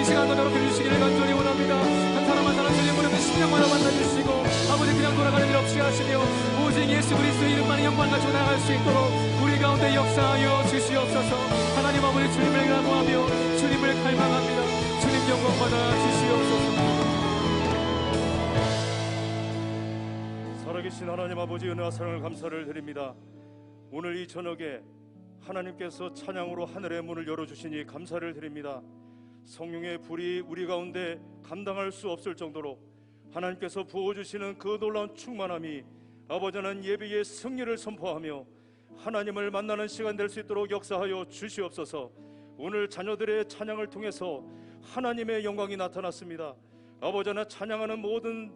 시간도 더럽게 주시기를 간절히 원합니다. 한 사람 한 사람 주님 부르는 심령마다 만나주시고 아버지 그냥 돌아가는 일 없이 하시며 오직 예수 그리스도의 이름만의 영광 가지고 나아갈 수 있도록 우리 가운데 역사하여 주시옵소서. 하나님 아버지 주님을 갈망하며 주님을 갈망합니다. 주님 영광 받아 주시옵소서. 살아계신 하나님 아버지 은혜와 사랑을 감사를 드립니다. 오늘 이 저녁에 하나님께서 찬양으로 하늘의 문을 열어주시니 감사를 드립니다. 성령의 불이 우리 가운데 감당할 수 없을 정도로 하나님께서 부어주시는 그 놀라운 충만함이 아버지 하나님 예배의 승리를 선포하며 하나님을 만나는 시간 될 수 있도록 역사하여 주시옵소서. 오늘 자녀들의 찬양을 통해서 하나님의 영광이 나타났습니다. 아버지 하나님 찬양하는 모든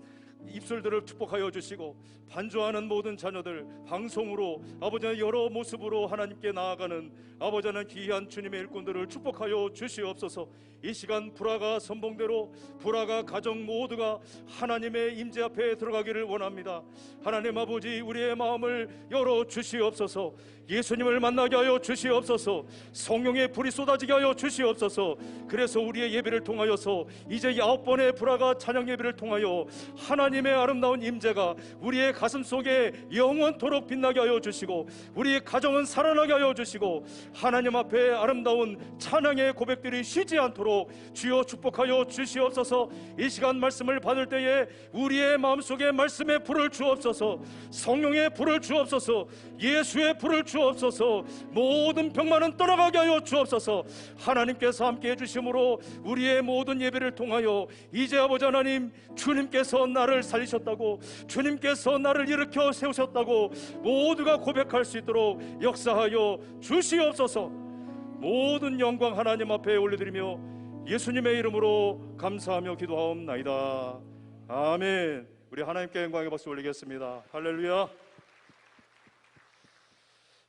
입술들을 축복하여 주시고 반주하는 모든 자녀들 방송으로 아버지 하나님 여러 모습으로 하나님께 나아가는 아버지 하나님 귀한 주님의 일꾼들을 축복하여 주시옵소서. 이 시간 불화가 선봉대로 불화가 가정 모두가 하나님의 임재 앞에 들어가기를 원합니다. 하나님 아버지 우리의 마음을 열어 주시옵소서. 예수님을 만나게 하여 주시옵소서. 성령의 불이 쏟아지게 하여 주시옵소서. 그래서 우리의 예배를 통하여서 이제 9번의 불화가 찬양 예배를 통하여 하나님의 아름다운 임재가 우리의 가슴 속에 영원토록 빛나게 하여 주시고 우리의 가정은 살아나게 하여 주시고 하나님 앞에 아름다운 찬양의 고백들이 쉬지 않도록 주여 축복하여 주시옵소서. 이 시간 말씀을 받을 때에 우리의 마음속에 말씀의 불을 주옵소서. 성령의 불을 주옵소서. 예수의 불을 주옵소서. 모든 병만은 떠나가게 하여 주옵소서. 하나님께서 함께 해주심으로 우리의 모든 예배를 통하여 이제 아버지 하나님 주님께서 나를 살리셨다고 주님께서 나를 일으켜 세우셨다고 모두가 고백할 수 있도록 역사하여 주시옵소서. 모든 영광 하나님 앞에 올려드리며 예수님의 이름으로 감사하며 기도하옵나이다. 아멘. 우리 하나님께 영광의 박수 올리겠습니다. 할렐루야.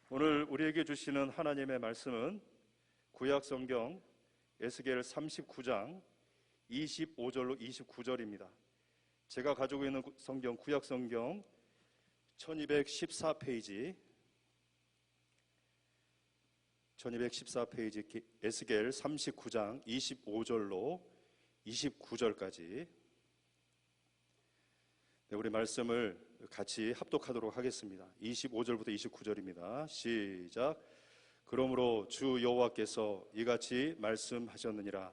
오늘 우리에게 주시는 하나님의 말씀은 구약성경 에스겔 39장 25절로 29절입니다. 제가 가지고 있는 성경 구약성경 1214페이지 에스겔 39장 25절로 29절까지 우리 말씀을 같이 합독하도록 하겠습니다. 25절부터 29절입니다. 시작. 그러므로 주 여호와께서 이같이 말씀하셨느니라.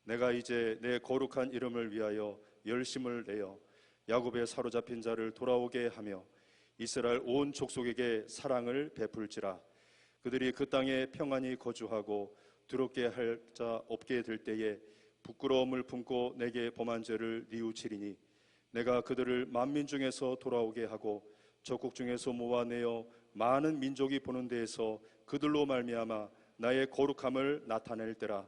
내가 이제 내 거룩한 이름을 위하여 열심을 내어 야곱의 사로잡힌 자를 돌아오게 하며 이스라엘 온 족속에게 사랑을 베풀지라. 그들이 그 땅에 평안히 거주하고 두렵게 할 자 없게 될 때에 부끄러움을 품고 내게 범한 죄를 뉘우치리니 내가 그들을 만민 중에서 돌아오게 하고 적국 중에서 모아내어 많은 민족이 보는 데에서 그들로 말미암아 나의 거룩함을 나타낼 때라.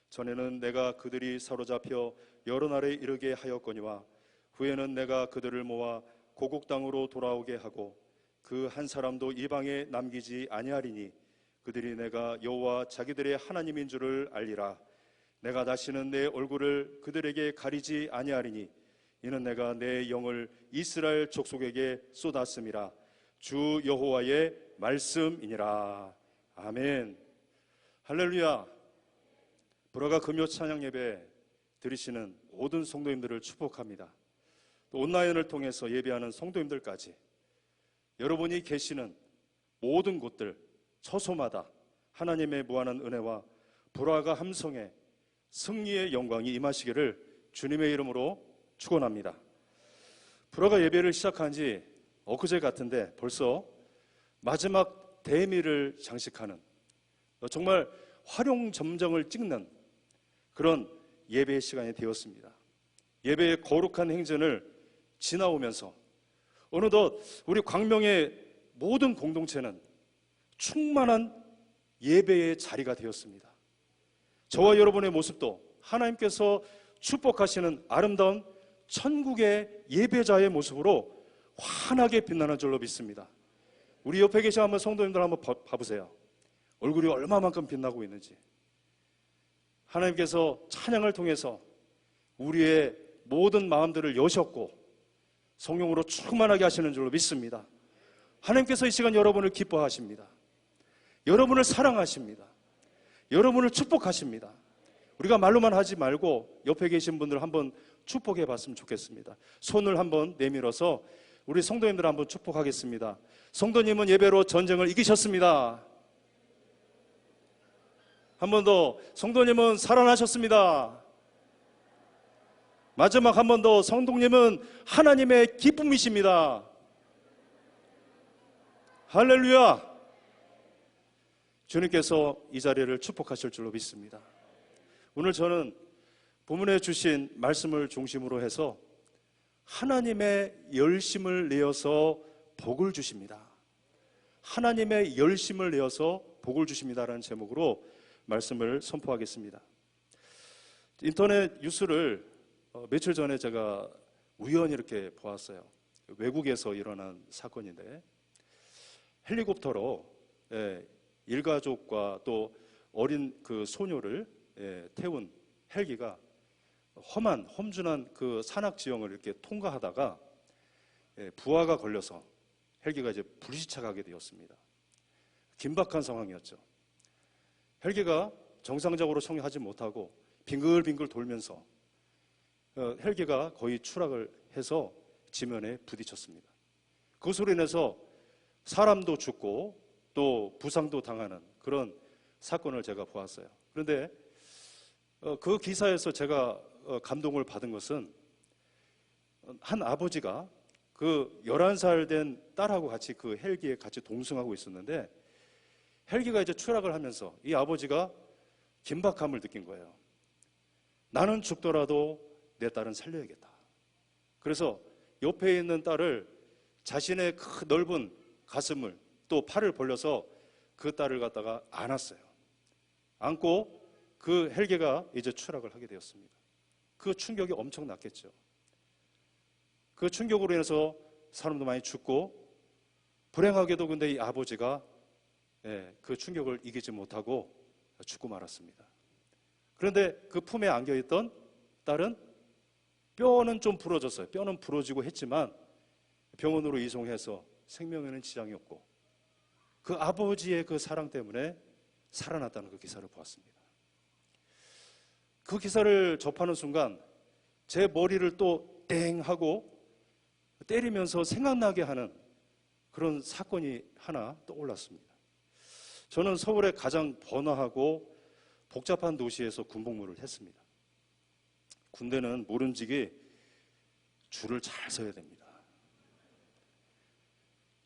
전에는 내가 그들이 사로잡혀 여러 날에 이르게 하였거니와 후에는 내가 그들을 모아 고국 땅으로 돌아오게 하고 그 한 사람도 이방에 남기지 아니하리니 그들이 내가 여호와 자기들의 하나님인 줄을 알리라. 내가 다시는 내 얼굴을 그들에게 가리지 아니하리니 이는 내가 내 영을 이스라엘 족속에게 쏟았음이라. 주 여호와의 말씀이니라. 아멘. 할렐루야. 불화가 금요 찬양 예배 드리시는 모든 성도님들을 축복합니다. 또 온라인을 통해서 예배하는 성도님들까지 여러분이 계시는 모든 곳들 처소마다 하나님의 무한한 은혜와 불화가 함성에 승리의 영광이 임하시기를 주님의 이름으로 축원합니다. 불화가 예배를 시작한 지 엊그제 같은데 벌써 마지막 대미를 장식하는 정말 활용점정을 찍는 그런 예배의 시간이 되었습니다. 예배의 거룩한 행전을 지나오면서 어느덧 우리 광명의 모든 공동체는 충만한 예배의 자리가 되었습니다. 저와 여러분의 모습도 하나님께서 축복하시는 아름다운 천국의 예배자의 모습으로 환하게 빛나는 줄로 믿습니다. 우리 옆에 계신 한번 성도님들 한번 봐보세요. 얼굴이 얼마만큼 빛나고 있는지. 하나님께서 찬양을 통해서 우리의 모든 마음들을 여셨고 성령으로 충만하게 하시는 줄로 믿습니다. 하나님께서 이 시간 여러분을 기뻐하십니다. 여러분을 사랑하십니다. 여러분을 축복하십니다. 우리가 말로만 하지 말고 옆에 계신 분들 한번 축복해 봤으면 좋겠습니다. 손을 한번 내밀어서 우리 성도님들 한번 축복하겠습니다. 성도님은 예배로 전쟁을 이기셨습니다. 한 번 더, 성도님은 살아나셨습니다. 마지막 한 번 더, 성도님은 하나님의 기쁨이십니다. 할렐루야! 주님께서 이 자리를 축복하실 줄로 믿습니다. 오늘 저는 본문에 주신 말씀을 중심으로 해서 하나님의 열심을 내어서 복을 주십니다. 하나님의 열심을 내어서 복을 주십니다라는 제목으로 말씀을 선포하겠습니다. 인터넷 뉴스를 며칠 전에 제가 우연히 이렇게 보았어요. 외국에서 일어난 사건인데 헬리콥터로 일가족과 또 어린 그 소녀를 태운 헬기가 험준한 그 산악 지형을 이렇게 통과하다가 부하가 걸려서 헬기가 이제 불시착하게 되었습니다. 긴박한 상황이었죠. 헬기가 정상적으로 착륙하지 못하고 빙글빙글 돌면서 헬기가 거의 추락을 해서 지면에 부딪혔습니다. 그것으로 인해서 사람도 죽고 또 부상도 당하는 그런 사건을 제가 보았어요. 그런데 그 기사에서 제가 감동을 받은 것은 한 아버지가 그 11살 된 딸하고 같이 그 헬기에 같이 동승하고 있었는데 헬기가 이제 추락을 하면서 이 아버지가 긴박함을 느낀 거예요. 나는 죽더라도 내 딸은 살려야겠다. 그래서 옆에 있는 딸을 자신의 그 넓은 가슴을 또 팔을 벌려서 그 딸을 갖다가 안았어요. 안고 그 헬기가 이제 추락을 하게 되었습니다. 그 충격이 엄청났겠죠. 그 충격으로 인해서 사람도 많이 죽고 불행하게도 근데 이 아버지가 그 충격을 이기지 못하고 죽고 말았습니다. 그런데 그 품에 안겨있던 딸은 뼈는 좀 부러졌어요. 뼈는 부러지고 했지만 병원으로 이송해서 생명에는 지장이 없고 그 아버지의 그 사랑 때문에 살아났다는 그 기사를 보았습니다. 그 기사를 접하는 순간 제 머리를 또 땡 하고 때리면서 생각나게 하는 그런 사건이 하나 떠올랐습니다. 저는 서울의 가장 번화하고 복잡한 도시에서 군복무를 했습니다. 군대는 모름지기 줄을 잘 서야 됩니다.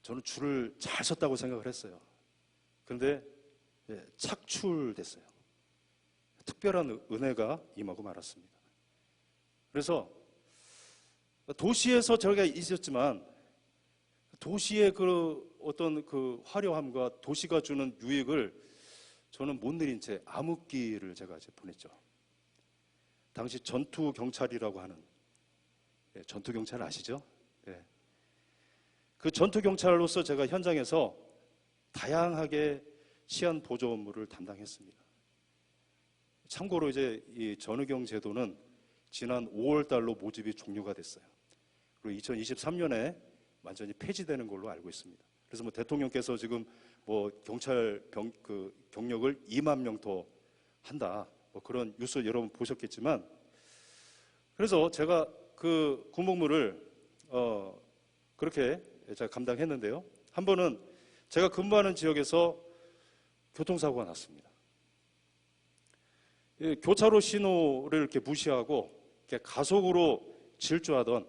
저는 줄을 잘 섰다고 생각을 했어요. 그런데 착출됐어요. 특별한 은혜가 임하고 말았습니다. 그래서 도시에서 저희가 있었지만 도시의 그 어떤 그 화려함과 도시가 주는 유익을 저는 못 누린 채 암흑기를 제가 이제 보냈죠. 당시 전투경찰이라고 하는 전투경찰 아시죠? 그 전투경찰로서 제가 현장에서 다양하게 시한 보조 업무를 담당했습니다. 참고로 이제 이 전우경 제도는 지난 5월 달로 모집이 종료가 됐어요. 그리고 2023년에 완전히 폐지되는 걸로 알고 있습니다. 그래서 뭐 대통령께서 지금 뭐 경찰 경력을 2만 명 더 한다. 뭐 그런 뉴스 여러분 보셨겠지만, 그래서 제가 그 군복무를 그렇게 제가 감당했는데요. 한 번은 제가 근무하는 지역에서 교통사고가 났습니다. 교차로 신호를 이렇게 무시하고 이렇게 가속으로 질주하던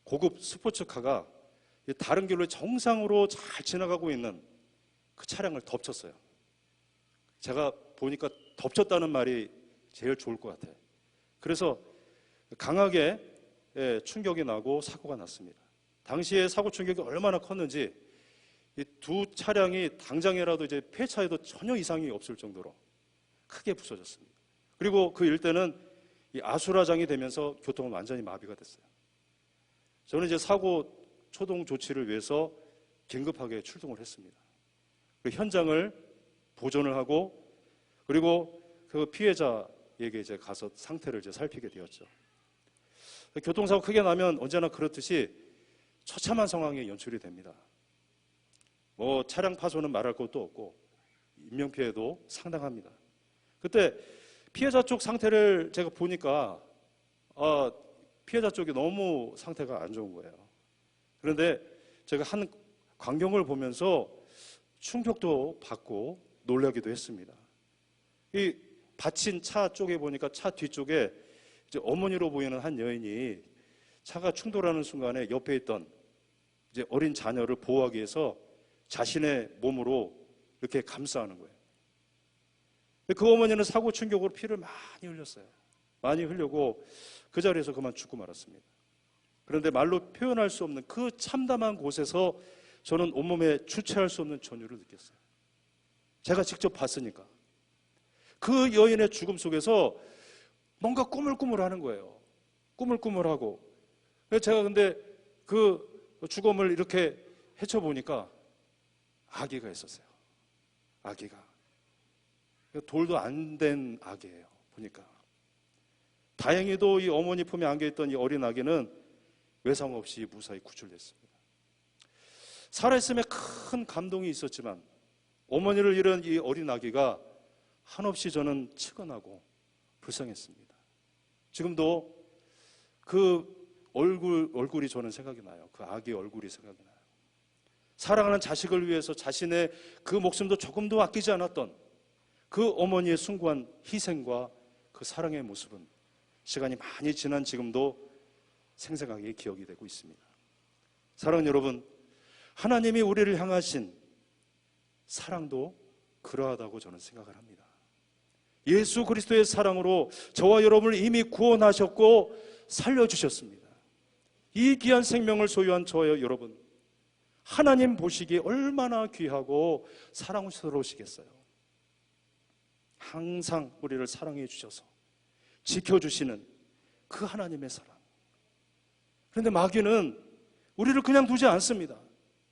고급 스포츠카가 다른 길로 정상으로 잘 지나가고 있는 그 차량을 덮쳤어요. 제가 보니까 덮쳤다는 말이 제일 좋을 것 같아요. 그래서 강하게 충격이 나고 사고가 났습니다. 당시에 사고 충격이 얼마나 컸는지 이 두 차량이 당장이라도 이제 폐차에도 전혀 이상이 없을 정도로 크게 부서졌습니다. 그리고 그 일대는 이 아수라장이 되면서 교통은 완전히 마비가 됐어요. 저는 이제 사고 초동 조치를 위해서 긴급하게 출동을 했습니다. 그리고 현장을 보존을 하고 그리고 그 피해자에게 이제 가서 상태를 이제 살피게 되었죠. 교통사고 크게 나면 언제나 그렇듯이 처참한 상황이 연출이 됩니다. 뭐 차량 파손은 말할 것도 없고 인명피해도 상당합니다. 그때 피해자 쪽 상태를 제가 보니까 피해자 쪽이 너무 상태가 안 좋은 거예요. 그런데 제가 한 광경을 보면서 충격도 받고 놀라기도 했습니다. 이 받친 차 쪽에 보니까 차 뒤쪽에 이제 어머니로 보이는 한 여인이 차가 충돌하는 순간에 옆에 있던 이제 어린 자녀를 보호하기 위해서 자신의 몸으로 이렇게 감싸는 거예요. 그 어머니는 사고 충격으로 피를 많이 흘렸어요. 많이 흘리고 그 자리에서 그만 죽고 말았습니다. 그런데 말로 표현할 수 없는 그 참담한 곳에서 저는 온몸에 주체할 수 없는 전율을 느꼈어요. 제가 직접 봤으니까. 그 여인의 죽음 속에서 뭔가 꾸물꾸물하는 거예요. 꾸물꾸물하고. 제가 근데 그 죽음을 이렇게 헤쳐보니까 아기가 있었어요. 아기가. 돌도 안 된 아기예요. 보니까. 다행히도 이 어머니 품에 안겨있던 이 어린 아기는 외상 없이 무사히 구출됐습니다. 살아있음에 큰 감동이 있었지만 어머니를 잃은 이 어린 아기가 한없이 저는 측은하고 불쌍했습니다. 지금도 그 얼굴이 저는 생각이 나요. 그 아기의 얼굴이 생각이 나요. 사랑하는 자식을 위해서 자신의 그 목숨도 조금도 아끼지 않았던 그 어머니의 숭고한 희생과 그 사랑의 모습은 시간이 많이 지난 지금도 생생하게 기억이 되고 있습니다. 사랑하는 여러분, 하나님이 우리를 향하신 사랑도 그러하다고 저는 생각을 합니다. 예수 그리스도의 사랑으로 저와 여러분을 이미 구원하셨고 살려주셨습니다. 이 귀한 생명을 소유한 저와 여러분, 하나님 보시기에 얼마나 귀하고 사랑스러우시겠어요. 항상 우리를 사랑해 주셔서 지켜주시는 그 하나님의 사랑. 그런데 마귀는 우리를 그냥 두지 않습니다.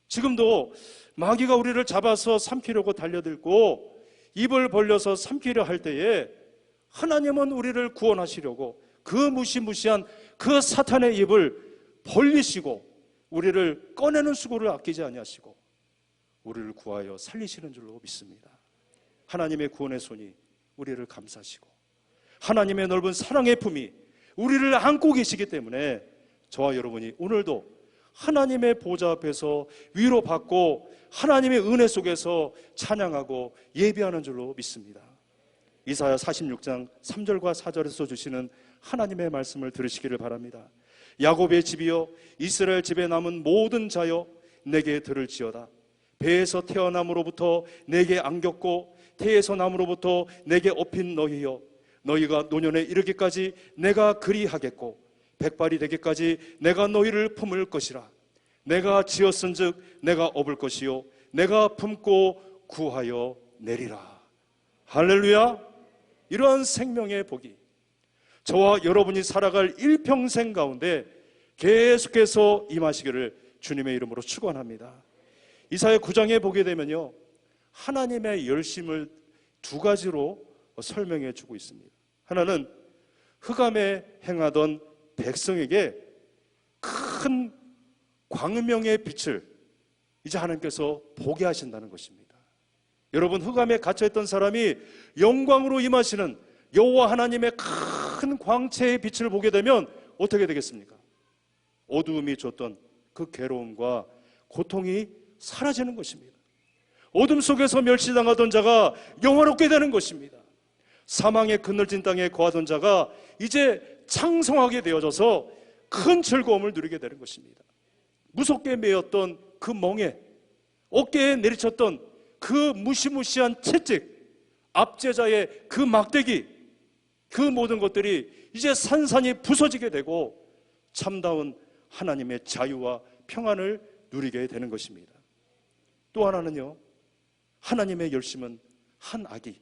지금도 마귀가 우리를 잡아서 삼키려고 달려들고 입을 벌려서 삼키려 할 때에 하나님은 우리를 구원하시려고 그 무시무시한 그 사탄의 입을 벌리시고 우리를 꺼내는 수고를 아끼지 아니하시고 우리를 구하여 살리시는 줄로 믿습니다. 하나님의 구원의 손이 우리를 감싸시고 하나님의 넓은 사랑의 품이 우리를 안고 계시기 때문에 저와 여러분이 오늘도 하나님의 보좌 앞에서 위로받고 하나님의 은혜 속에서 찬양하고 예배하는 줄로 믿습니다. 이사야 46장 3절과 4절에서 주시는 하나님의 말씀을 들으시기를 바랍니다. 야곱의 집이여 이스라엘 집에 남은 모든 자여 내게 들을지어다. 배에서 태어남으로부터 내게 안겼고 태에서 남으로부터 내게 업힌 너희여 너희가 노년에 이르기까지 내가 그리하겠고 백발이 되기까지 내가 너희를 품을 것이라. 내가 지었은즉 내가 업을 것이요 내가 품고 구하여 내리라. 할렐루야. 이러한 생명의 복이 저와 여러분이 살아갈 일평생 가운데 계속해서 임하시기를 주님의 이름으로 축원합니다. 이사야 9장에 보게 되면요, 하나님의 열심을 두 가지로 설명해 주고 있습니다. 하나는 흑암에 행하던 백성에게 큰 광명의 빛을 이제 하나님께서 보게 하신다는 것입니다. 여러분, 흑암에 갇혀있던 사람이 영광으로 임하시는 여호와 하나님의 큰 광채의 빛을 보게 되면 어떻게 되겠습니까? 어두움이 줬던 그 괴로움과 고통이 사라지는 것입니다. 어둠 속에서 멸시당하던 자가 영화롭게 되는 것입니다. 사망의 그늘진 땅에 거하던 자가 이제 창성하게 되어져서 큰 즐거움을 누리게 되는 것입니다. 무섭게 매였던 그 멍에 어깨에 내리쳤던 그 무시무시한 채찍, 압제자의 그 막대기, 그 모든 것들이 이제 산산이 부서지게 되고 참다운 하나님의 자유와 평안을 누리게 되는 것입니다. 또 하나는요, 하나님의 열심은 한 아기,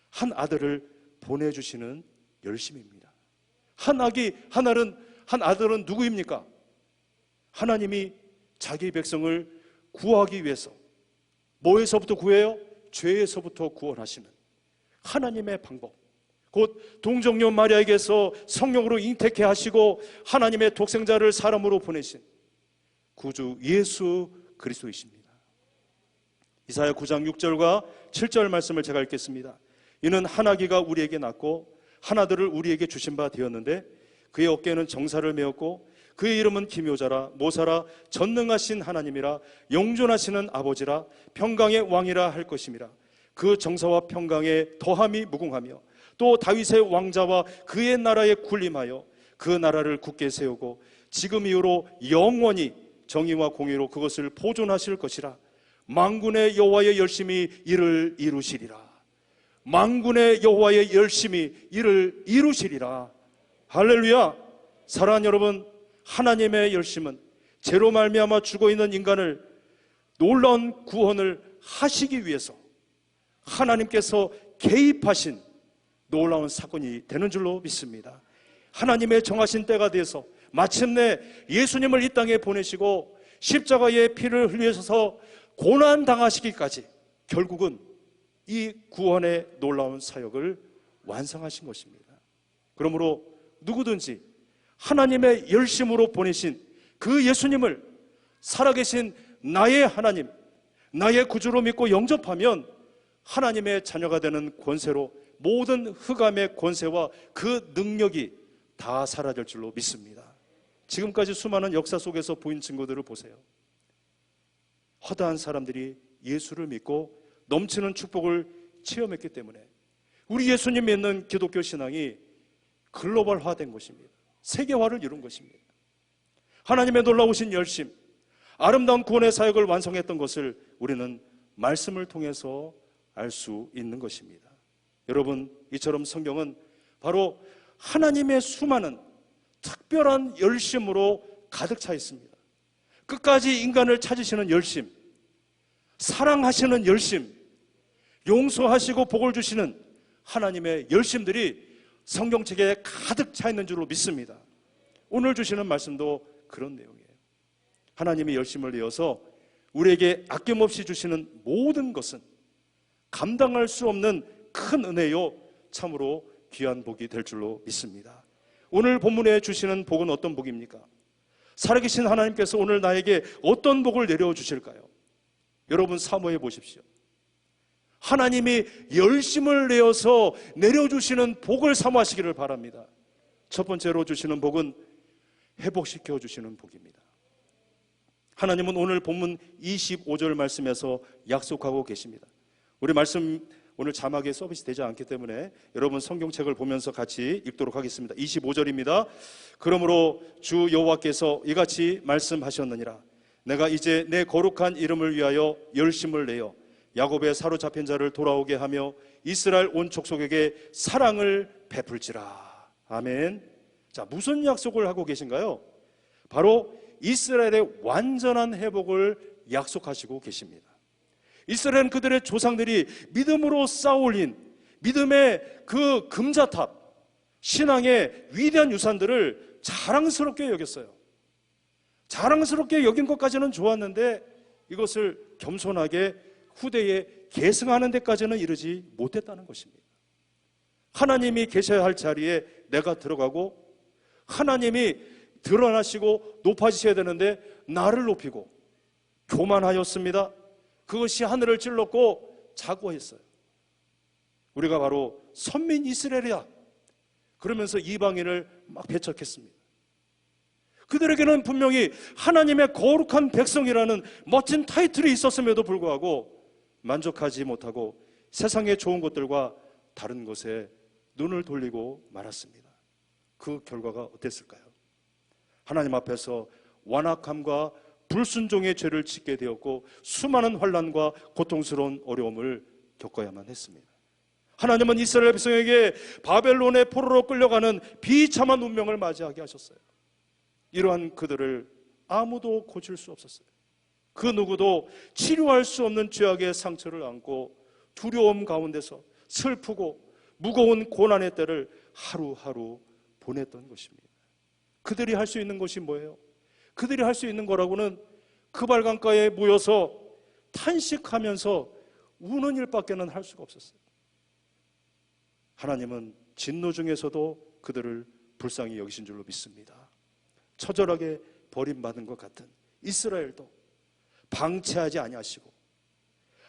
한 아들을 보내주시는 열심입니다. 한 아들은 누구입니까? 하나님이 자기 백성을 구하기 위해서 뭐에서부터 구해요? 죄에서부터 구원하시는 하나님의 방법, 곧 동정녀 마리아에게서 성령으로 잉태케 하시고 하나님의 독생자를 사람으로 보내신 구주 예수 그리스도이십니다. 이사야 9장 6절과 7절 말씀을 제가 읽겠습니다. 이는 한 아기가 우리에게 낳고 한 아들을 우리에게 주신 바 되었는데 그의 어깨에는 정사를 메었고 그의 이름은 기묘자라 모사라 전능하신 하나님이라 영존하시는 아버지라 평강의 왕이라 할 것임이라. 그 정사와 평강에 더함이 무궁하며 또 다윗의 왕자와 그의 나라에 군림하여 그 나라를 굳게 세우고 지금 이후로 영원히 정의와 공의로 그것을 보존하실 것이라. 만군의 여호와의 열심히 이를 이루시리라. 만군의 여호와의 열심히 이를 이루시리라. 할렐루야. 사랑하는 여러분, 하나님의 열심은 죄로 말미암아 죽어있는 인간을 놀라운 구원을 하시기 위해서 하나님께서 개입하신 놀라운 사건이 되는 줄로 믿습니다. 하나님의 정하신 때가 돼서 마침내 예수님을 이 땅에 보내시고 십자가의 피를 흘리셔서 고난당하시기까지 결국은 이 구원의 놀라운 사역을 완성하신 것입니다. 그러므로 누구든지 하나님의 열심으로 보내신 그 예수님을 살아계신 나의 하나님, 나의 구주로 믿고 영접하면 하나님의 자녀가 되는 권세로 모든 흑암의 권세와 그 능력이 다 사라질 줄로 믿습니다. 지금까지 수많은 역사 속에서 보인 증거들을 보세요. 허다한 사람들이 예수를 믿고 넘치는 축복을 체험했기 때문에 우리 예수님 믿는 기독교 신앙이 글로벌화된 것입니다. 세계화를 이룬 것입니다. 하나님의 놀라우신 열심, 아름다운 구원의 사역을 완성했던 것을 우리는 말씀을 통해서 알 수 있는 것입니다. 여러분, 이처럼 성경은 바로 하나님의 수많은 특별한 열심으로 가득 차 있습니다. 끝까지 인간을 찾으시는 열심, 사랑하시는 열심, 용서하시고 복을 주시는 하나님의 열심들이 성경책에 가득 차 있는 줄로 믿습니다. 오늘 주시는 말씀도 그런 내용이에요. 하나님의 열심을 내어서 우리에게 아낌없이 주시는 모든 것은 감당할 수 없는 큰 은혜요 참으로 귀한 복이 될 줄로 믿습니다. 오늘 본문에 주시는 복은 어떤 복입니까? 살아계신 하나님께서 오늘 나에게 어떤 복을 내려주실까요? 여러분 사모해 보십시오. 하나님이 열심을 내어서 내려주시는 복을 사모하시기를 바랍니다. 첫 번째로 주시는 복은 회복시켜 주시는 복입니다. 하나님은 오늘 본문 25절 말씀에서 약속하고 계십니다. 우리 말씀 오늘 자막에 서비스 되지 않기 때문에 여러분 성경책을 보면서 같이 읽도록 하겠습니다. 25절입니다. 그러므로 주 여호와께서 이같이 말씀하셨느니라. 내가 이제 내 거룩한 이름을 위하여 열심을 내어 야곱의 사로잡힌 자를 돌아오게 하며 이스라엘 온 족속에게 사랑을 베풀지라. 아멘. 자, 무슨 약속을 하고 계신가요? 바로 이스라엘의 완전한 회복을 약속하시고 계십니다. 이스라엘은 그들의 조상들이 믿음으로 쌓아올린 믿음의 그 금자탑, 신앙의 위대한 유산들을 자랑스럽게 여겼어요. 자랑스럽게 여긴 것까지는 좋았는데 이것을 겸손하게 후대에 계승하는 데까지는 이르지 못했다는 것입니다. 하나님이 계셔야 할 자리에 내가 들어가고 하나님이 드러나시고 높아지셔야 되는데 나를 높이고 교만하였습니다. 그것이 하늘을 찔렀고 자고했어요. 우리가 바로 선민 이스라엘이야 그러면서 이방인을 막 배척했습니다. 그들에게는 분명히 하나님의 거룩한 백성이라는 멋진 타이틀이 있었음에도 불구하고 만족하지 못하고 세상의 좋은 것들과 다른 것에 눈을 돌리고 말았습니다. 그 결과가 어땠을까요? 하나님 앞에서 완악함과 불순종의 죄를 짓게 되었고 수많은 환난과 고통스러운 어려움을 겪어야만 했습니다. 하나님은 이스라엘 백성에게 바벨론의 포로로 끌려가는 비참한 운명을 맞이하게 하셨어요. 이러한 그들을 아무도 고칠 수 없었어요. 그 누구도 치료할 수 없는 죄악의 상처를 안고 두려움 가운데서 슬프고 무거운 고난의 때를 하루하루 보냈던 것입니다. 그들이 할 수 있는 것이 뭐예요? 그들이 할 수 있는 거라고는 그 발강가에 모여서 탄식하면서 우는 일밖에는 할 수가 없었어요. 하나님은 진노 중에서도 그들을 불쌍히 여기신 줄로 믿습니다. 처절하게 버림받은 것 같은 이스라엘도 방치하지 아니하시고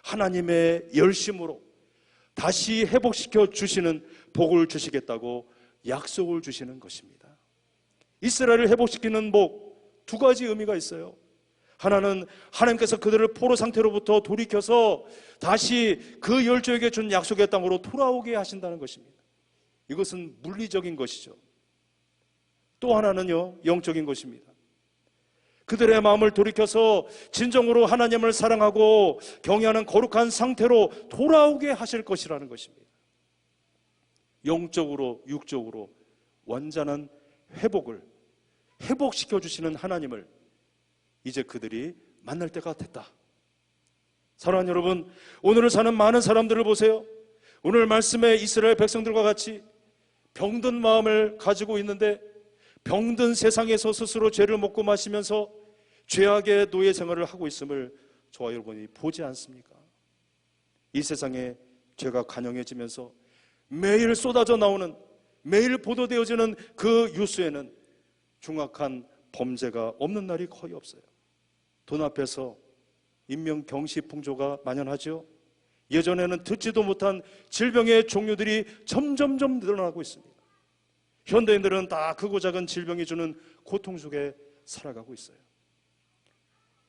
하나님의 열심으로 다시 회복시켜 주시는 복을 주시겠다고 약속을 주시는 것입니다. 이스라엘을 회복시키는 복, 두 가지 의미가 있어요. 하나는 하나님께서 그들을 포로 상태로부터 돌이켜서 다시 그 열조에게 준 약속의 땅으로 돌아오게 하신다는 것입니다. 이것은 물리적인 것이죠. 또 하나는요, 영적인 것입니다. 그들의 마음을 돌이켜서 진정으로 하나님을 사랑하고 경외하는 거룩한 상태로 돌아오게 하실 것이라는 것입니다. 영적으로 육적으로 완전한 회복시켜 주시는 하나님을 이제 그들이 만날 때가 됐다. 사랑하는 여러분, 오늘을 사는 많은 사람들을 보세요. 오늘 말씀에 이스라엘 백성들과 같이 병든 마음을 가지고 있는데 병든 세상에서 스스로 죄를 먹고 마시면서 죄악의 노예 생활을 하고 있음을 저와 여러분이 보지 않습니까? 이 세상에 죄가 간영해지면서 매일 쏟아져 나오는, 매일 보도되어지는 그 뉴스에는 중악한 범죄가 없는 날이 거의 없어요. 돈 앞에서 인명경시풍조가 만연하죠. 예전에는 듣지도 못한 질병의 종류들이 점점점 늘어나고 있습니다. 현대인들은 다 크고 작은 질병이 주는 고통 속에 살아가고 있어요.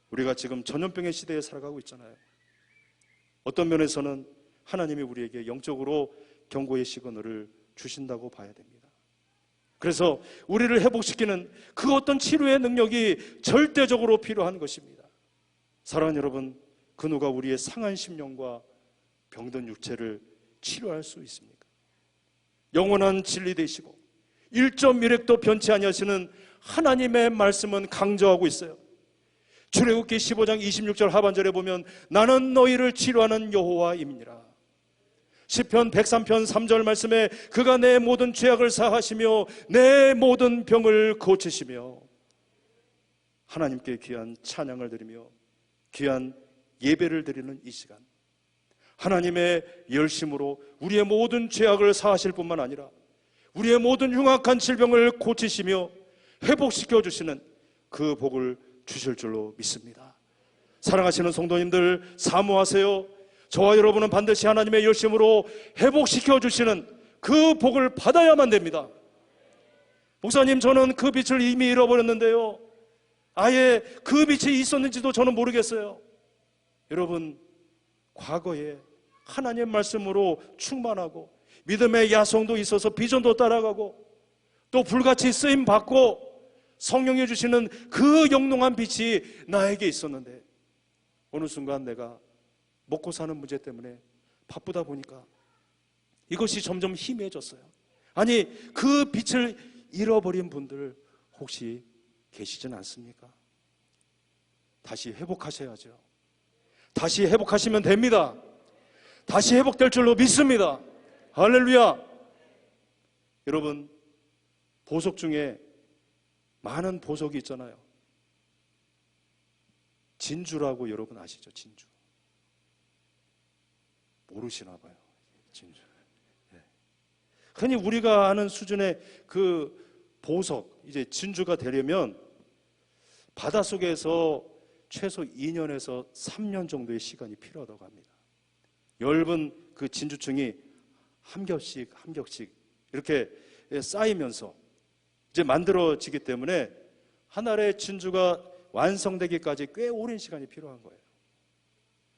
우리가 지금 전염병의 시대에 살아가고 있잖아요. 어떤 면에서는 하나님이 우리에게 영적으로 경고의 시그널을 주신다고 봐야 됩니다. 그래서 우리를 회복시키는 그 어떤 치료의 능력이 절대적으로 필요한 것입니다. 사랑하는 여러분, 그 누가 우리의 상한 심령과 병든 육체를 치료할 수 있습니까? 영원한 진리 되시고 1.1획도 변치 아니하시는 하나님의 말씀은 강조하고 있어요. 출애굽기 15장 26절 하반절에 보면 나는 너희를 치료하는 여호와임이니라. 시편 103편 3절 말씀에 그가 내 모든 죄악을 사하시며 내 모든 병을 고치시며, 하나님께 귀한 찬양을 드리며 귀한 예배를 드리는 이 시간, 하나님의 열심으로 우리의 모든 죄악을 사하실 뿐만 아니라 우리의 모든 흉악한 질병을 고치시며 회복시켜 주시는 그 복을 주실 줄로 믿습니다. 사랑하시는 성도님들, 사모하세요. 저와 여러분은 반드시 하나님의 열심으로 회복시켜 주시는 그 복을 받아야만 됩니다. 목사님, 저는 그 빛을 이미 잃어버렸는데요, 아예 그 빛이 있었는지도 저는 모르겠어요. 여러분, 과거에 하나님 말씀으로 충만하고 믿음의 야성도 있어서 비전도 따라가고 또 불같이 쓰임받고 성령이 주시는 그 영롱한 빛이 나에게 있었는데 어느 순간 내가 먹고 사는 문제 때문에 바쁘다 보니까 이것이 점점 희미해졌어요. 아니, 그 빛을 잃어버린 분들 혹시 계시진 않습니까? 다시 회복하셔야죠. 다시 회복하시면 됩니다. 다시 회복될 줄로 믿습니다. 할렐루야. 여러분, 보석 중에 많은 보석이 있잖아요. 진주라고 여러분 아시죠? 진주. 모르시나 봐요. 진주. 네. 흔히 우리가 아는 수준의 그 보석, 이제 진주가 되려면 바닷속에서 최소 2년에서 3년 정도의 시간이 필요하다고 합니다. 얇은 그 진주층이 한 겹씩 이렇게 쌓이면서 이제 만들어지기 때문에 한 알의 진주가 완성되기까지 꽤 오랜 시간이 필요한 거예요.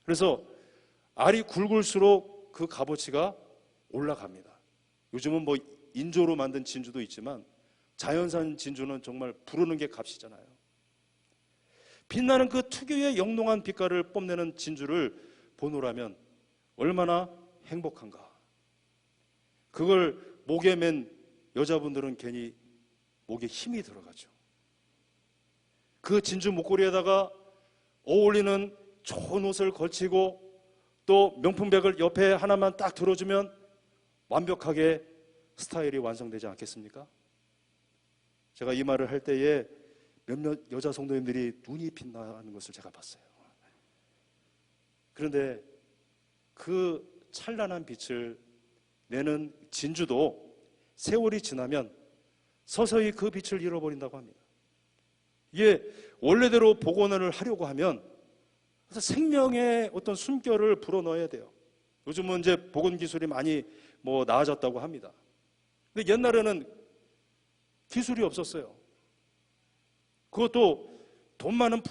그래서 알이 굵을수록 그 값어치가 올라갑니다. 요즘은 뭐 인조로 만든 진주도 있지만 자연산 진주는 정말 부르는 게 값이잖아요. 빛나는 그 특유의 영롱한 빛깔을 뽐내는 진주를 보노라면 얼마나 행복한가. 그걸 목에 맨 여자분들은 괜히 목에 힘이 들어가죠. 그 진주 목걸이에다가 어울리는 좋은 옷을 걸치고 또 명품백을 옆에 하나만 딱 들어주면 완벽하게 스타일이 완성되지 않겠습니까? 제가 이 말을 할 때에 몇몇 여자 성도님들이 눈이 빛나는 것을 제가 봤어요. 그런데 그 찬란한 빛을 내는 진주도 세월이 지나면 서서히 그 빛을 잃어버린다고 합니다. 이게 원래대로 복원을 하려고 하면 생명의 어떤 숨결을 불어넣어야 돼요. 요즘은 이제 보건 기술이 많이 나아졌다고 합니다. 근데 옛날에는 기술이 없었어요. 그것도 돈 많은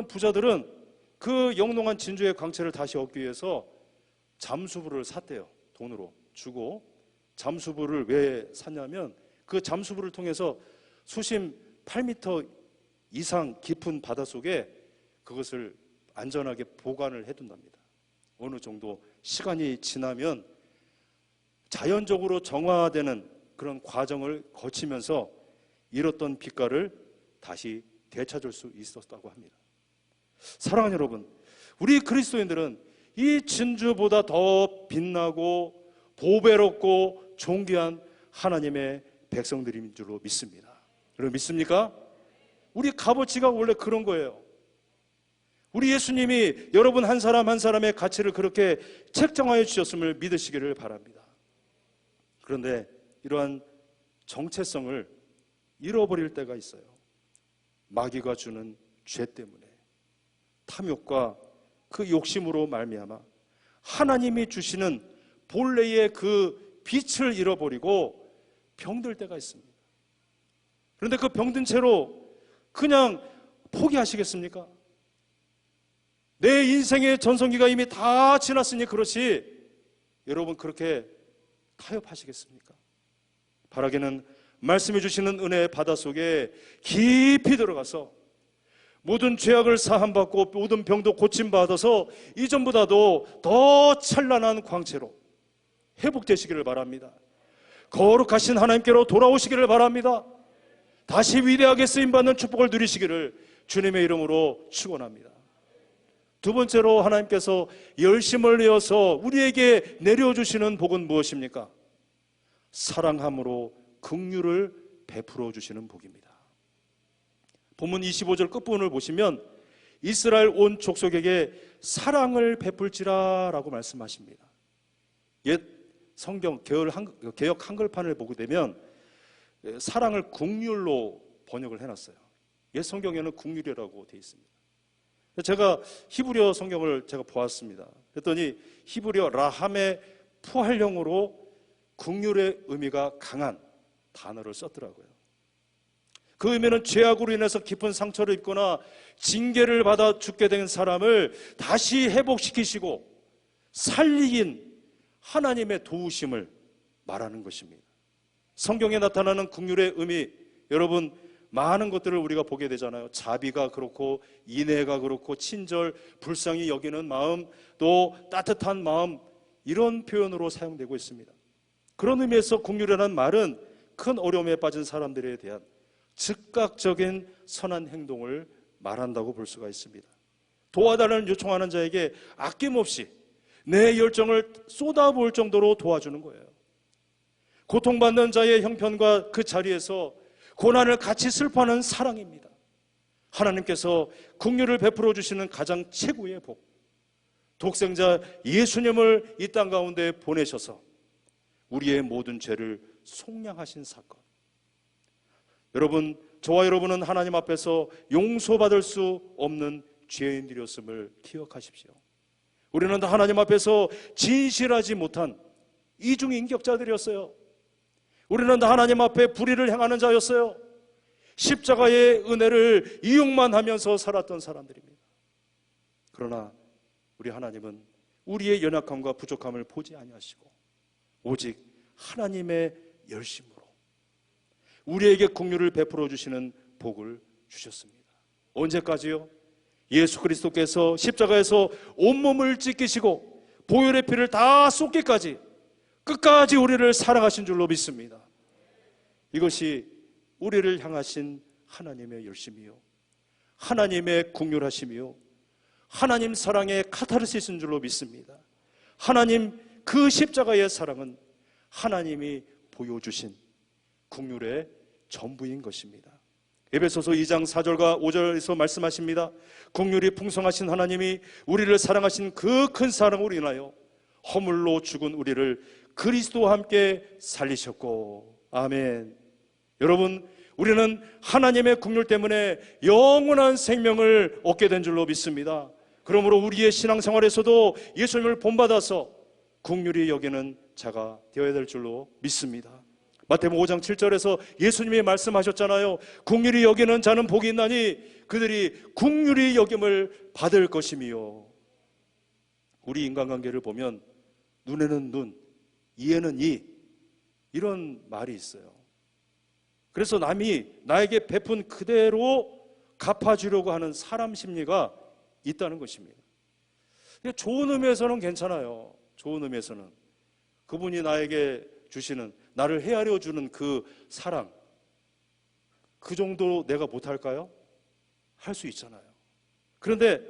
부자들은 그 영롱한 진주의 광채를 다시 얻기 위해서 잠수부를 샀대요. 돈으로 주고. 잠수부를 왜 샀냐면 그 잠수부를 통해서 수심 8m 이상 깊은 바닷속에 그것을 안전하게 보관을 해둔답니다. 어느 정도 시간이 지나면 자연적으로 정화되는 그런 과정을 거치면서 잃었던 빛깔을 다시 되찾을 수 있었다고 합니다. 사랑하는 여러분, 우리 그리스도인들은 이 진주보다 더 빛나고 보배롭고 존귀한 하나님의 백성들인 줄로 믿습니다. 여러분 믿습니까? 우리 값어치가 원래 그런 거예요. 우리 예수님이 여러분 한 사람 한 사람의 가치를 그렇게 책정하여 주셨음을 믿으시기를 바랍니다. 그런데 이러한 정체성을 잃어버릴 때가 있어요. 마귀가 주는 죄 때문에, 탐욕과 그 욕심으로 말미암아 하나님이 주시는 본래의 그 빛을 잃어버리고 병들 때가 있습니다. 그런데 그 병든 채로 그냥 포기하시겠습니까? 내 인생의 전성기가 이미 다 지났으니 그렇지 여러분 그렇게 타협하시겠습니까? 바라기는 말씀해 주시는 은혜의 바닷속에 깊이 들어가서 모든 죄악을 사함받고 모든 병도 고침받아서 이전보다도 더 찬란한 광채로 회복되시기를 바랍니다. 거룩하신 하나님께로 돌아오시기를 바랍니다. 다시 위대하게 쓰임받는 축복을 누리시기를 주님의 이름으로 축원합니다. 두 번째로 하나님께서 열심을 내어서 우리에게 내려주시는 복은 무엇입니까? 사랑함으로 긍휼을 베풀어 주시는 복입니다. 본문 25절 끝부분을 보시면 이스라엘 온 족속에게 사랑을 베풀지라 라고 말씀하십니다. 옛 성경 개역 한글판을 보게 되면 사랑을 긍휼로 번역을 해놨어요. 옛 성경에는 긍휼이라고 되어 있습니다. 제가 히브리어 성경을 제가 보았습니다. 그랬더니 히브리어 라함의 푸할형으로 긍휼의 의미가 강한 단어를 썼더라고요. 그 의미는 죄악으로 인해서 깊은 상처를 입거나 징계를 받아 죽게 된 사람을 다시 회복시키시고 살리긴 하나님의 도우심을 말하는 것입니다. 성경에 나타나는 긍휼의 의미, 여러분 많은 것들을 우리가 보게 되잖아요. 자비가 그렇고 인애가 그렇고 친절, 불쌍히 여기는 마음, 또 따뜻한 마음, 이런 표현으로 사용되고 있습니다. 그런 의미에서 긍휼이라는 말은 큰 어려움에 빠진 사람들에 대한 즉각적인 선한 행동을 말한다고 볼 수가 있습니다. 도와달라는 요청하는 자에게 아낌없이 내 열정을 쏟아부을 정도로 도와주는 거예요. 고통받는 자의 형편과 그 자리에서 고난을 같이 슬퍼하는 사랑입니다. 하나님께서 긍휼을 베풀어 주시는 가장 최고의 복, 독생자 예수님을 이 땅 가운데 보내셔서 우리의 모든 죄를 속량하신 사건. 여러분, 저와 여러분은 하나님 앞에서 용서받을 수 없는 죄인들이었음을 기억하십시오. 우리는 하나님 앞에서 진실하지 못한 이중인격자들이었어요. 우리는 하나님 앞에 불의를 행하는 자였어요. 십자가의 은혜를 이용만 하면서 살았던 사람들입니다. 그러나 우리 하나님은 우리의 연약함과 부족함을 보지 아니하시고 오직 하나님의 열심으로 우리에게 긍휼을 베풀어 주시는 복을 주셨습니다. 언제까지요? 예수 그리스도께서 십자가에서 온몸을 찢기시고 보혈의 피를 다 쏟기까지 끝까지 우리를 사랑하신 줄로 믿습니다. 이것이 우리를 향하신 하나님의 열심이요, 하나님의 긍휼하심이요, 하나님 사랑의 카타르시스인 줄로 믿습니다. 하나님 그 십자가의 사랑은 하나님이 보여주신 긍휼의 전부인 것입니다. 에베소서 2장 4절과 5절에서 말씀하십니다. 긍휼이 풍성하신 하나님이 우리를 사랑하신 그 큰 사랑으로 인하여 허물로 죽은 우리를 그리스도와 함께 살리셨고, 아멘. 여러분, 우리는 하나님의 긍휼 때문에 영원한 생명을 얻게 된 줄로 믿습니다. 그러므로 우리의 신앙생활에서도 예수님을 본받아서 긍휼히 여기는 자가 되어야 될 줄로 믿습니다. 마태복음 5장 7절에서 예수님이 말씀하셨잖아요. 긍휼히 여기는 자는 복이 있나니 그들이 긍휼히 여김을 받을 것이며. 우리 인간관계를 보면 눈에는 눈, 이에는 이, 이런 말이 있어요. 그래서 남이 나에게 베푼 그대로 갚아주려고 하는 사람 심리가 있다는 것입니다. 좋은 의미에서는 괜찮아요. 좋은 의미에서는 그분이 나에게 주시는, 나를 헤아려 주는 그 사랑, 그 정도 내가 못할까요? 할 수 있잖아요. 그런데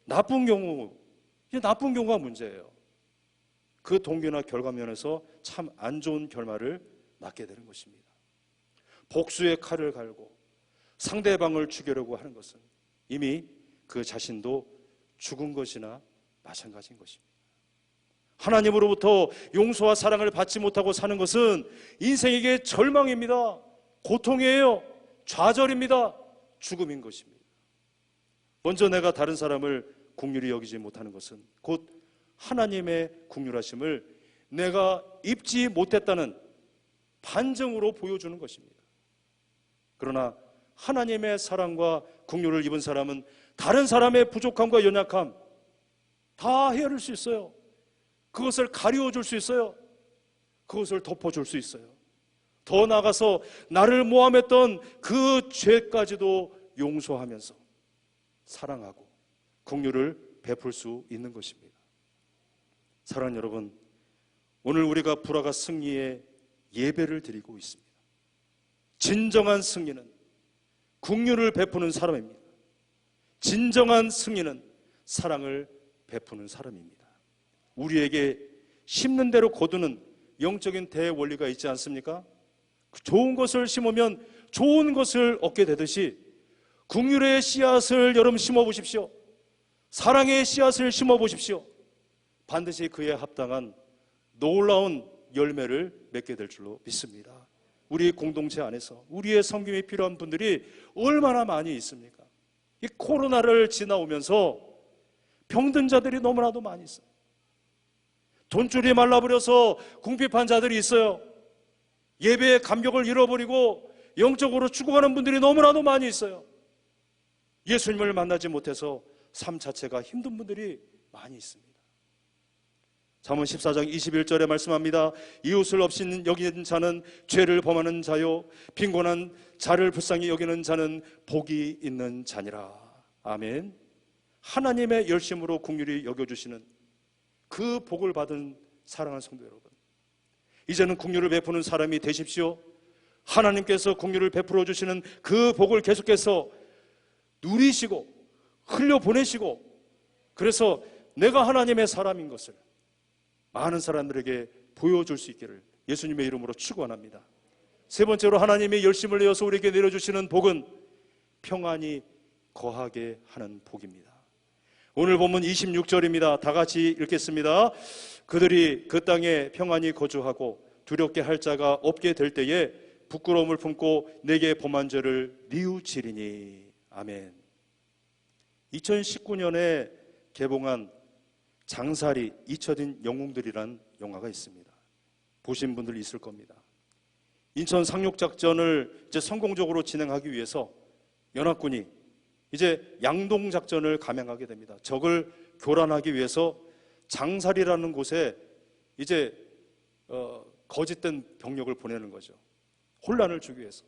나쁜 경우가 문제예요. 그 동기나 결과면에서 참 안 좋은 결말을 맞게 되는 것입니다. 복수의 칼을 갈고 상대방을 죽이려고 하는 것은 이미 그 자신도 죽은 것이나 마찬가지인 것입니다. 하나님으로부터 용서와 사랑을 받지 못하고 사는 것은 인생에게 절망입니다. 고통이에요. 좌절입니다. 죽음인 것입니다. 먼저 내가 다른 사람을 긍휼히 여기지 못하는 것은 곧 하나님의 긍휼하심을 내가 입지 못했다는 반증으로 보여주는 것입니다. 그러나 하나님의 사랑과 긍휼을 입은 사람은 다른 사람의 부족함과 연약함 다 헤아릴 수 있어요. 그것을 가리워줄 수 있어요. 그것을 덮어줄 수 있어요. 더 나아가서 나를 모함했던 그 죄까지도 용서하면서 사랑하고 긍휼을 베풀 수 있는 것입니다. 사랑하는 여러분, 오늘 우리가 불화가 승리의 예배를 드리고 있습니다. 진정한 승리는 긍휼을 베푸는 사람입니다. 진정한 승리는 사랑을 베푸는 사람입니다. 우리에게 심는 대로 거두는 영적인 대원리가 있지 않습니까? 좋은 것을 심으면 좋은 것을 얻게 되듯이 긍휼의 씨앗을 여러분 심어보십시오. 사랑의 씨앗을 심어보십시오. 반드시 그에 합당한 놀라운 열매를 맺게 될 줄로 믿습니다. 우리 공동체 안에서 우리의 섬김이 필요한 분들이 얼마나 많이 있습니까? 이 코로나를 지나오면서 병든 자들이 너무나도 많이 있어요. 돈줄이 말라버려서 궁핍한 자들이 있어요. 예배의 감격을 잃어버리고 영적으로 죽어가는 분들이 너무나도 많이 있어요. 예수님을 만나지 못해서 삶 자체가 힘든 분들이 많이 있습니다. 잠언 14장 21절에 말씀합니다. 이웃을 없이 여기는 자는 죄를 범하는 자요, 빈곤한 자를 불쌍히 여기는 자는 복이 있는 자니라. 아멘. 하나님의 열심으로 긍휼히 여겨주시는 그 복을 받은 사랑하는 성도 여러분, 이제는 긍휼을 베푸는 사람이 되십시오. 하나님께서 긍휼을 베풀어 주시는 그 복을 계속해서 누리시고 흘려보내시고, 그래서 내가 하나님의 사람인 것을 많은 사람들에게 보여줄 수 있기를 예수님의 이름으로 축원합니다. 세 번째로 하나님이 열심을 내어서 우리에게 내려주시는 복은 평안이 거하게 하는 복입니다. 오늘 본문 26절입니다. 다 같이 읽겠습니다. 그들이 그 땅에 평안히 거주하고 두렵게 할 자가 없게 될 때에 부끄러움을 품고 내게 범한 죄를 뉘우치리니. 아멘. 2019년에 개봉한 장사리 잊혀진 영웅들이란 영화가 있습니다. 보신 분들 있을 겁니다. 인천 상륙작전을 이제 성공적으로 진행하기 위해서 연합군이 이제 양동작전을 감행하게 됩니다. 적을 교란하기 위해서 장사리라는 곳에 이제 거짓된 병력을 보내는 거죠. 혼란을 주기 위해서.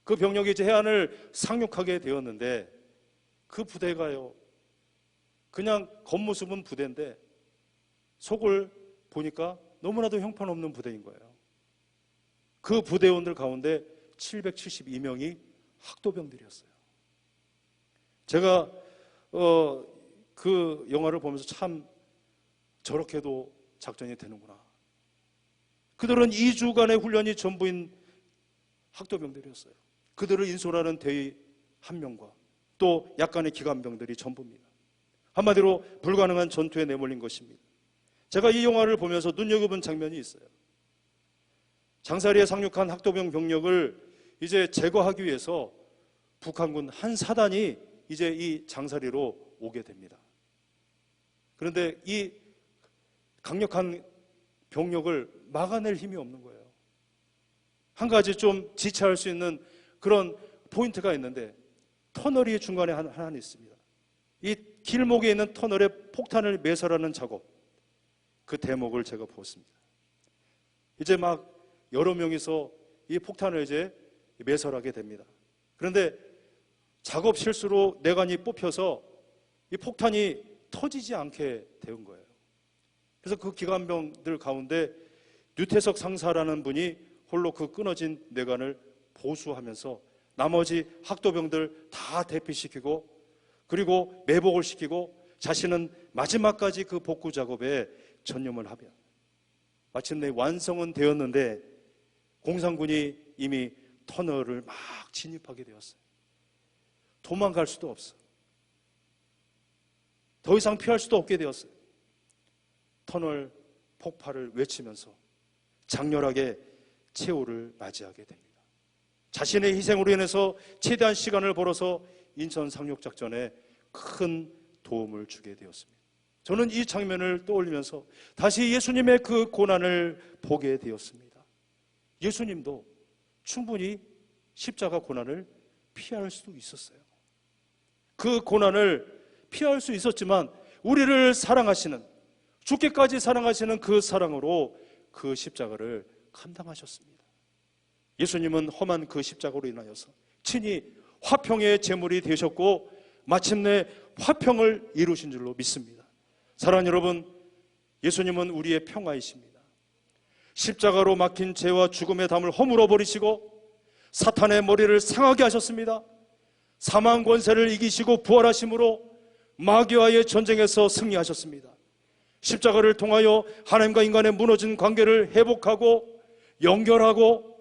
그 병력이 이제 해안을 상륙하게 되었는데 그 부대가요, 그냥 겉모습은 부대인데 속을 보니까 너무나도 형편없는 부대인 거예요. 그 부대원들 가운데 772명이 학도병들이었어요. 제가 그 영화를 보면서 참 저렇게도 작전이 되는구나. 그들은 2주간의 훈련이 전부인 학도병들이었어요. 그들을 인솔하는 대위 한 명과 또 약간의 기관병들이 전부입니다. 한마디로 불가능한 전투에 내몰린 것입니다. 제가 이 영화를 보면서 눈여겨본 장면이 있어요. 장사리에 상륙한 학도병 병력을 이제 제거하기 위해서 북한군 한 사단이 이제 이 장사리로 오게 됩니다. 그런데 이 강력한 병력을 막아낼 힘이 없는 거예요. 한 가지 좀 지체할 수 있는 그런 포인트가 있는데, 터널이 중간에 하나 있습니다. 이 길목에 있는 터널에 폭탄을 매설하는 작업, 그 대목을 제가 보았습니다. 이제 막 여러 명이서 이 폭탄을 이제 매설하게 됩니다. 그런데 작업 실수로 내관이 뽑혀서 이 폭탄이 터지지 않게 되는 거예요. 그래서 그 기관병들 가운데 류태석 상사라는 분이 홀로 그 끊어진 내관을 보수하면서 나머지 학도병들 다 대피시키고, 그리고 매복을 시키고, 자신은 마지막까지 그 복구 작업에 전념을 하며 마침내 완성은 되었는데, 공산군이 이미 터널을 막 진입하게 되었어요. 도망갈 수도 없어. 더 이상 피할 수도 없게 되었어요. 터널 폭발을 외치면서 장렬하게 최후를 맞이하게 됩니다. 자신의 희생으로 인해서 최대한 시간을 벌어서 인천 상륙작전에 큰 도움을 주게 되었습니다. 저는 이 장면을 떠올리면서 다시 예수님의 그 고난을 보게 되었습니다. 예수님도 충분히 십자가 고난을 피할 수도 있었어요. 그 고난을 피할 수 있었지만 우리를 사랑하시는, 죽기까지 사랑하시는 그 사랑으로 그 십자가를 감당하셨습니다. 예수님은 험한 그 십자가로 인하여서 친히 화평의 제물이 되셨고 마침내 화평을 이루신 줄로 믿습니다. 사랑하는 여러분, 예수님은 우리의 평화이십니다. 십자가로 막힌 죄와 죽음의 담을 허물어 버리시고 사탄의 머리를 상하게 하셨습니다. 사망 권세를 이기시고 부활하심으로 마귀와의 전쟁에서 승리하셨습니다. 십자가를 통하여 하나님과 인간의 무너진 관계를 회복하고 연결하고,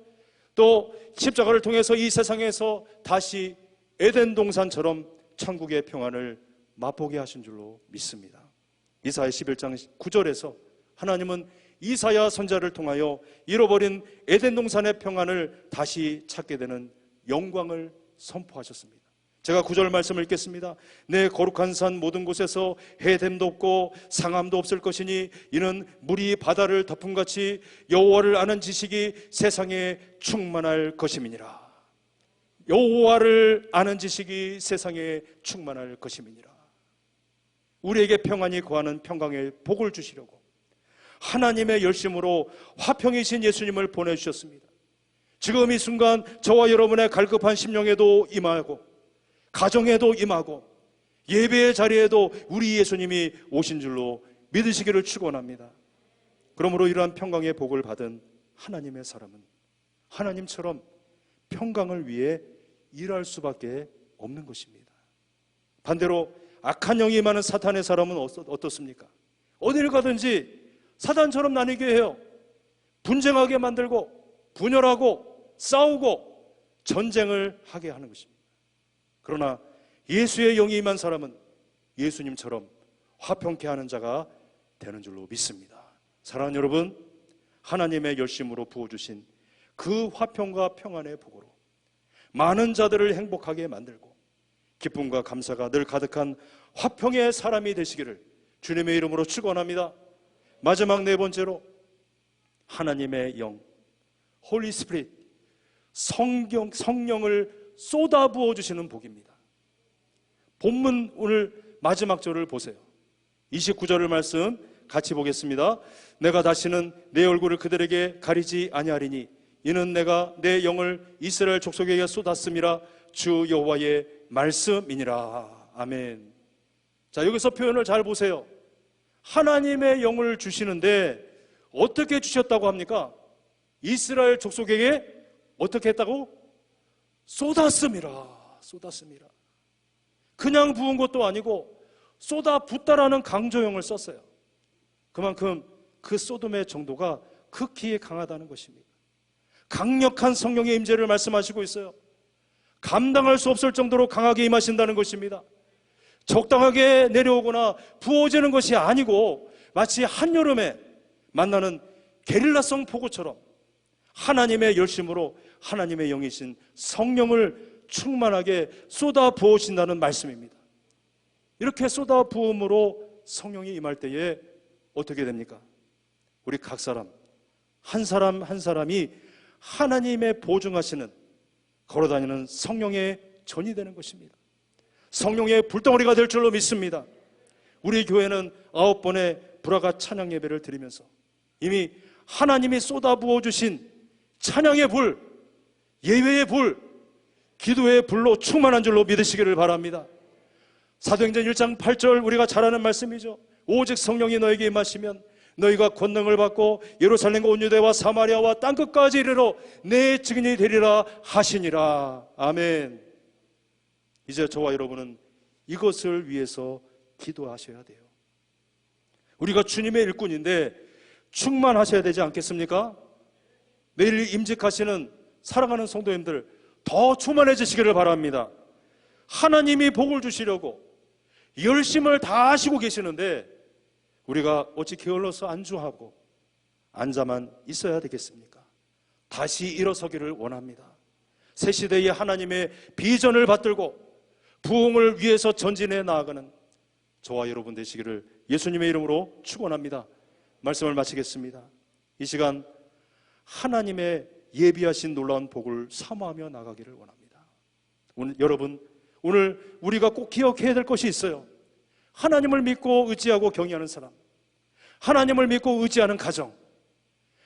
또 십자가를 통해서 이 세상에서 다시 에덴 동산처럼 천국의 평안을 맛보게 하신 줄로 믿습니다. 이사야 11장 9절에서 하나님은 이사야 선지자를 통하여 잃어버린 에덴 동산의 평안을 다시 찾게 되는 영광을 선포하셨습니다. 제가 9절 말씀을 읽겠습니다. 내 거룩한 산 모든 곳에서 해됨도 없고 상함도 없을 것이니 이는 물이 바다를 덮음같이 여호와를 아는 지식이 세상에 충만할 것임이니라. 여호와를 아는 지식이 세상에 충만할 것임이니라. 우리에게 평안이 거하는 평강의 복을 주시려고 하나님의 열심으로 화평이신 예수님을 보내주셨습니다. 지금 이 순간 저와 여러분의 갈급한 심령에도 임하고 가정에도 임하고 예배의 자리에도 우리 예수님이 오신 줄로 믿으시기를 축원합니다. 그러므로 이러한 평강의 복을 받은 하나님의 사람은 하나님처럼 평강을 위해 일할 수밖에 없는 것입니다. 반대로 악한 영이 많은 사탄의 사람은 어떻습니까? 어디를 가든지 사탄처럼 나뉘게 해요. 분쟁하게 만들고 분열하고 싸우고 전쟁을 하게 하는 것입니다. 그러나 예수의 영이 임한 사람은 예수님처럼 화평케 하는 자가 되는 줄로 믿습니다. 사랑하는 여러분, 하나님의 열심으로 부어주신 그 화평과 평안의 복으로 많은 자들을 행복하게 만들고 기쁨과 감사가 늘 가득한 화평의 사람이 되시기를 주님의 이름으로 축원합니다. 마지막 네 번째로 하나님의 영, 홀리 스피릿, 성령을 쏟아부어 주시는 복입니다. 본문 오늘 마지막 절을 보세요. 29절을 말씀 같이 보겠습니다. 내가 다시는 내 얼굴을 그들에게 가리지 아니하리니 이는 내가 내 영을 이스라엘 족속에게 쏟았음이라 주 여호와의 말씀이니라. 아멘. 자, 여기서 표현을 잘 보세요. 하나님의 영을 주시는데 어떻게 주셨다고 합니까? 이스라엘 족속에게 어떻게 했다고? 쏟았음이라. 쏟았음이라. 그냥 부은 것도 아니고 쏟아붓다라는 강조형을 썼어요. 그만큼 그 쏟음의 정도가 극히 강하다는 것입니다. 강력한 성령의 임재를 말씀하시고 있어요. 감당할 수 없을 정도로 강하게 임하신다는 것입니다. 적당하게 내려오거나 부어지는 것이 아니고 마치 한여름에 만나는 게릴라성 폭우처럼 하나님의 열심으로 하나님의 영이신 성령을 충만하게 쏟아 부으신다는 말씀입니다. 이렇게 쏟아 부음으로 성령이 임할 때에 어떻게 됩니까? 우리 각 사람 한 사람 한 사람이 하나님의 보증하시는 걸어다니는 성령의 전이 되는 것입니다. 성령의 불덩어리가 될 줄로 믿습니다. 우리 교회는 9번의 불화가 찬양 예배를 드리면서 이미 하나님이 쏟아부어 주신 찬양의 불, 예배의 불, 기도의 불로 충만한 줄로 믿으시기를 바랍니다. 사도행전 1장 8절 우리가 잘 아는 말씀이죠. 오직 성령이 너에게 임하시면 너희가 권능을 받고 예루살렘과 온 유대와 사마리아와 땅끝까지 이르러 내 증인이 되리라 하시니라. 아멘. 이제 저와 여러분은 이것을 위해서 기도하셔야 돼요. 우리가 주님의 일꾼인데 충만하셔야 되지 않겠습니까? 내일 임직하시는 사랑하는 성도님들 더 충만해지시기를 바랍니다. 하나님이 복을 주시려고 열심을 다하시고 계시는데 우리가 어찌 게을러서 안주하고 앉아만 있어야 되겠습니까? 다시 일어서기를 원합니다. 새 시대의 하나님의 비전을 받들고 부흥을 위해서 전진해 나아가는 저와 여러분 되시기를 예수님의 이름으로 축원합니다. 말씀을 마치겠습니다. 이 시간 하나님의 예비하신 놀라운 복을 사모하며 나가기를 원합니다. 오늘 우리가 꼭 기억해야 될 것이 있어요. 하나님을 믿고 의지하고 경외하는 사람, 하나님을 믿고 의지하는 가정,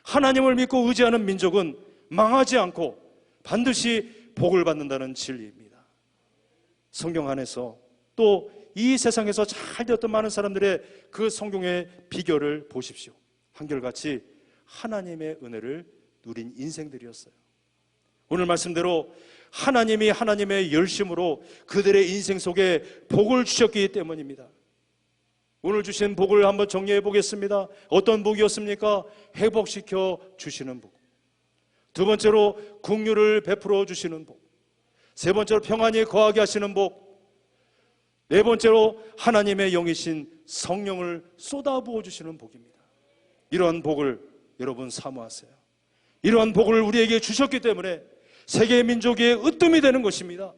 하나님을 믿고 의지하는 민족은 망하지 않고 반드시 복을 받는다는 진리입니다. 성경 안에서 또 이 세상에서 잘 되었던 많은 사람들의 그 성경의 비결을 보십시오. 한결같이 하나님의 은혜를 누린 인생들이었어요. 오늘 말씀대로 하나님이 하나님의 열심으로 그들의 인생 속에 복을 주셨기 때문입니다. 오늘 주신 복을 한번 정리해 보겠습니다. 어떤 복이었습니까? 회복시켜 주시는 복. 두 번째로 긍휼을 베풀어 주시는 복. 세 번째로 평안히 거하게 하시는 복. 네 번째로 하나님의 영이신 성령을 쏟아부어 주시는 복입니다. 이러한 복을 여러분 사모하세요. 이러한 복을 우리에게 주셨기 때문에 세계 민족의 으뜸이 되는 것입니다.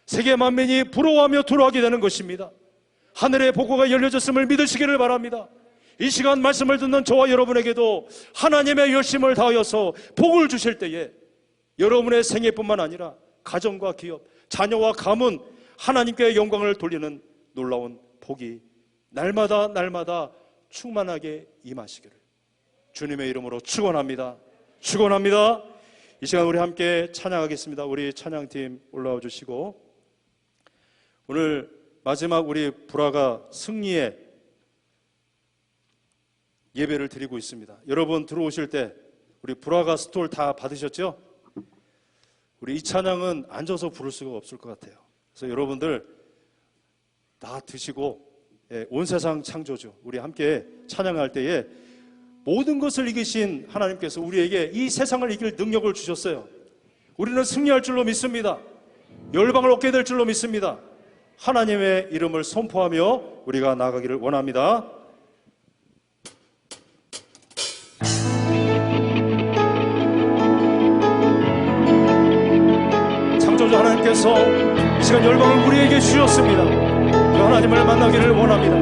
세계 만민이 부러워하며 두려워하게 되는 것입니다. 하늘의 복고가 열려졌음을 믿으시기를 바랍니다. 이 시간 말씀을 듣는 저와 여러분에게도 하나님의 열심을 다하여서 복을 주실 때에 여러분의 생애뿐만 아니라 가정과 기업, 자녀와 가문, 하나님께 영광을 돌리는 놀라운 복이 날마다 충만하게 임하시기를 주님의 이름으로 축원합니다. 축원합니다. 이 시간 우리 함께 찬양하겠습니다. 우리 찬양팀 올라와 주시고 오늘 마지막 우리 불화가 승리의 예배를 드리고 있습니다. 여러분 들어오실 때 우리 불화가 스톨 다 받으셨죠? 우리 이 찬양은 앉아서 부를 수가 없을 것 같아요. 그래서 여러분들 다 드시고 온 세상 창조주 우리 함께 찬양할 때에 모든 것을 이기신 하나님께서 우리에게 이 세상을 이길 능력을 주셨어요. 우리는 승리할 줄로 믿습니다. 열방을 얻게 될 줄로 믿습니다. 하나님의 이름을 선포하며 우리가 나아가기를 원합니다. 창조주 하나님께서 이 시간 열방을 우리에게 주셨습니다. 그 하나님을 만나기를 원합니다.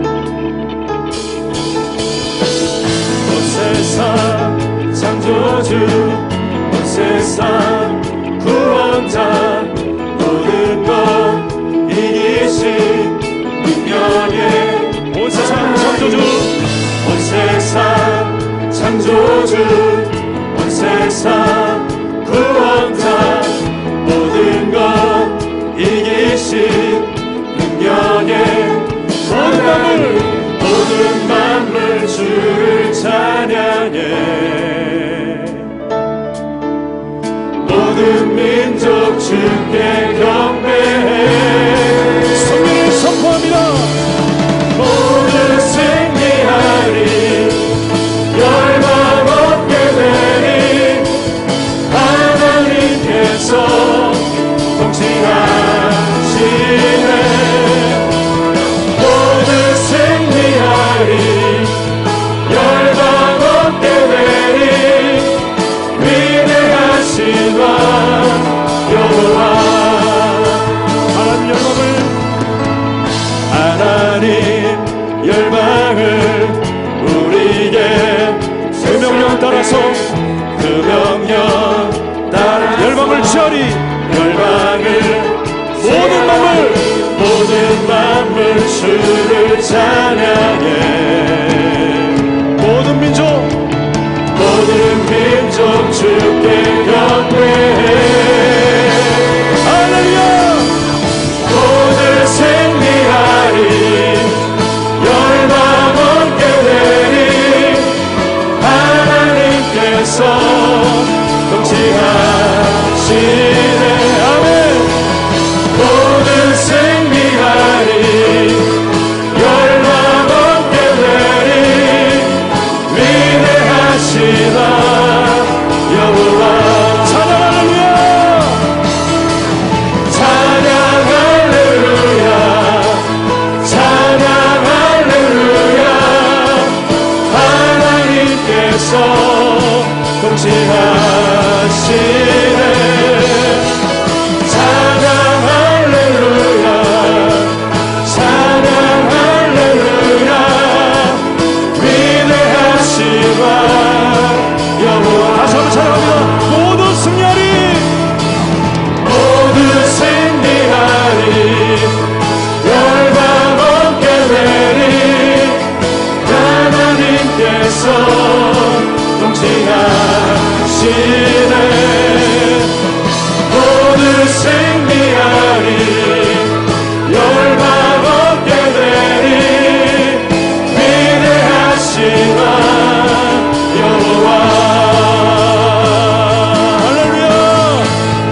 온 세상 창조주, 온 세상 구원자, 모든 것 이기신 능력의 온 세상 창조주, 온 세상 창조주, 온 세상 구원자, 모든 것 이기신 능력의 모든 만물 주를 찬양해. 모든 민족 주께 경배해. 승리를 선포합니다. 모두 승리하리. 열방 얻게 되리. 하나님께서 통치하시네. 모두 승리하리. 열방 얻게 되리. 위대하신 왕 여호와 열방을 모든 만물 주를 찬양해 모든 민족 주께 경배하리